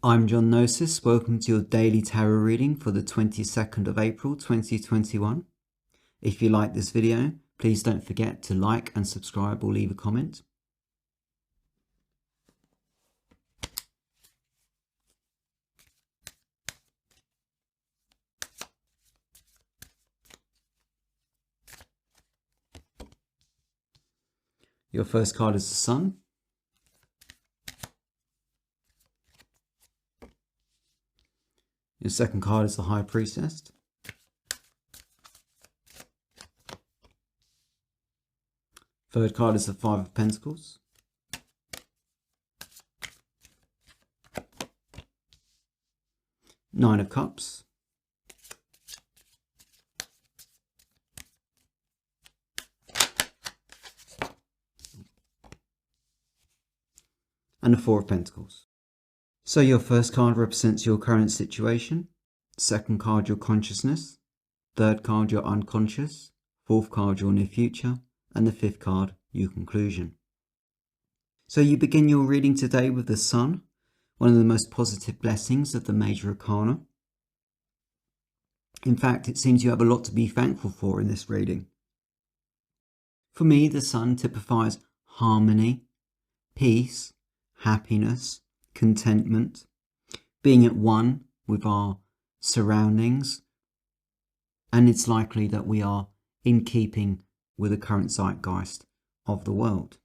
I'm Gnosis. Welcome to your daily tarot reading for the 22nd of April 2021. If you like this video, please don't forget to like and subscribe or leave a comment. Your first card is the Sun. Your second card is the High Priestess. Third card is the Five of Pentacles. Nine of Cups. And the Four of Pentacles. So your first card represents your current situation. Second card, your consciousness. Third card, your unconscious. Fourth card, your near future. And the fifth card, your conclusion. So you begin your reading today with the Sun, one of the most positive blessings of the major arcana. In fact, it seems you have a lot to be thankful for in this reading. For me, the Sun typifies harmony, peace, happiness, contentment, being at one with our surroundings, and it's likely that we are in keeping with the current zeitgeist of the world.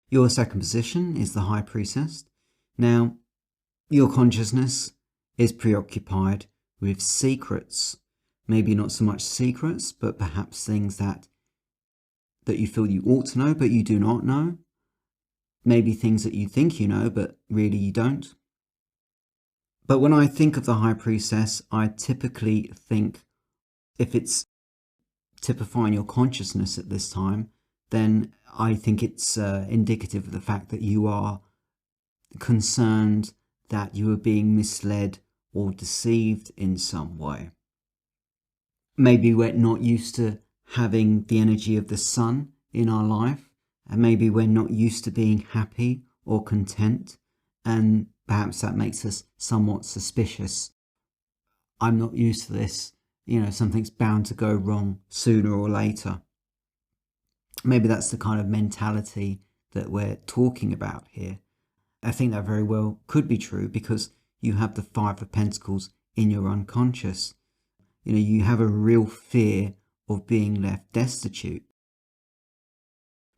Your second position is the High Priestess. Now, your consciousness is preoccupied with secrets, maybe not so much secrets, but perhaps things that you feel you ought to know, but you do not know. Maybe things that you think you know, but really you don't. But when I think of the High Priestess, I typically think, if it's typifying your consciousness at this time, then I think it's indicative of the fact that you are concerned that you are being misled or deceived in some way. Maybe we're not used to having the energy of the Sun in our life. And maybe we're not used to being happy or content, and perhaps that makes us somewhat suspicious. I'm not used to this, something's bound to go wrong sooner or later. Maybe that's the kind of mentality that we're talking about here. I think that very well could be true because you have the Five of Pentacles in your unconscious. You have a real fear of being left destitute.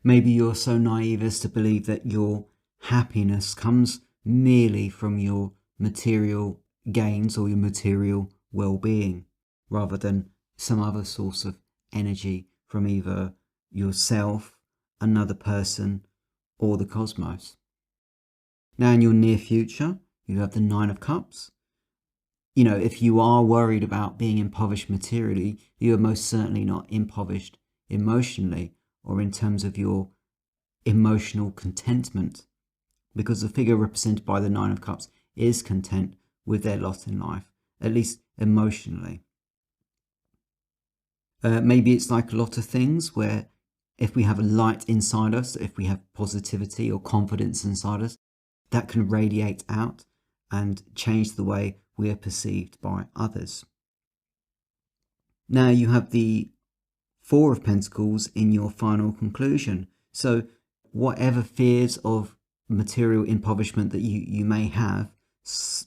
Maybe you're so naive as to believe that your happiness comes merely from your material gains or your material well-being, rather than some other source of energy from either yourself, another person, or the cosmos. Now, in your near future, you have the Nine of Cups. If you are worried about being impoverished materially, you are most certainly not impoverished emotionally, or in terms of your emotional contentment, because the figure represented by the Nine of Cups is content with their lot in life, at least emotionally. Maybe it's like a lot of things where if we have a light inside us, if we have positivity or confidence inside us, that can radiate out and change the way we are perceived by others. Now you have the Four of Pentacles in your final conclusion. So whatever fears of material impoverishment that you may have,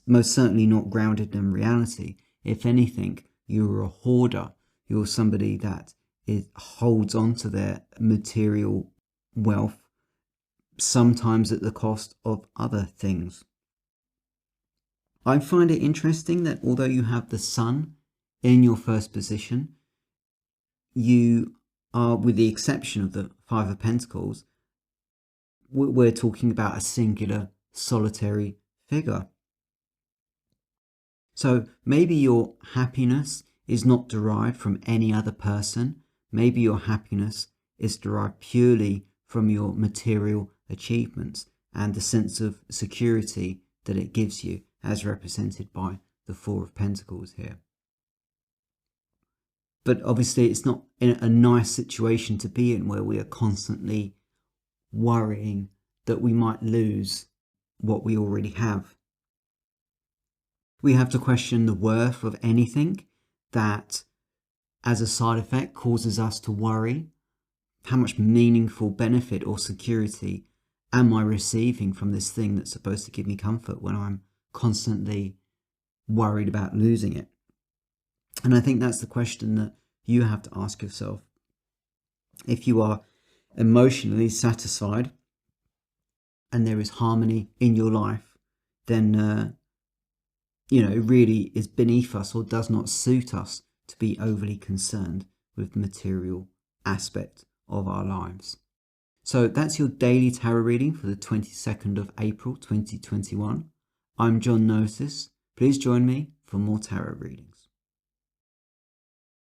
most certainly not grounded in reality. If anything, you're a hoarder. You're somebody that holds on to their material wealth, sometimes at the cost of other things. I find it interesting that although you have the Sun in your first position, you are, with the exception of the Five of Pentacles, we're talking about a singular, solitary figure. So maybe your happiness is not derived from any other person. Maybe your happiness is derived purely from your material achievements and the sense of security that it gives you, as represented by the Four of Pentacles here. But obviously it's not a nice situation to be in, where we are constantly worrying that we might lose what we already have. We have to question the worth of anything that, as a side effect, causes us to worry. How much meaningful benefit or security am I receiving from this thing that's supposed to give me comfort when I'm constantly worried about losing it? And I think that's the question that you have to ask yourself. If you are emotionally satisfied and there is harmony in your life, then it really is beneath us or does not suit us to be overly concerned with the material aspect of our lives. So that's your daily tarot reading for the 22nd of April 2021. I'm Gnosis. Please join me for more tarot readings.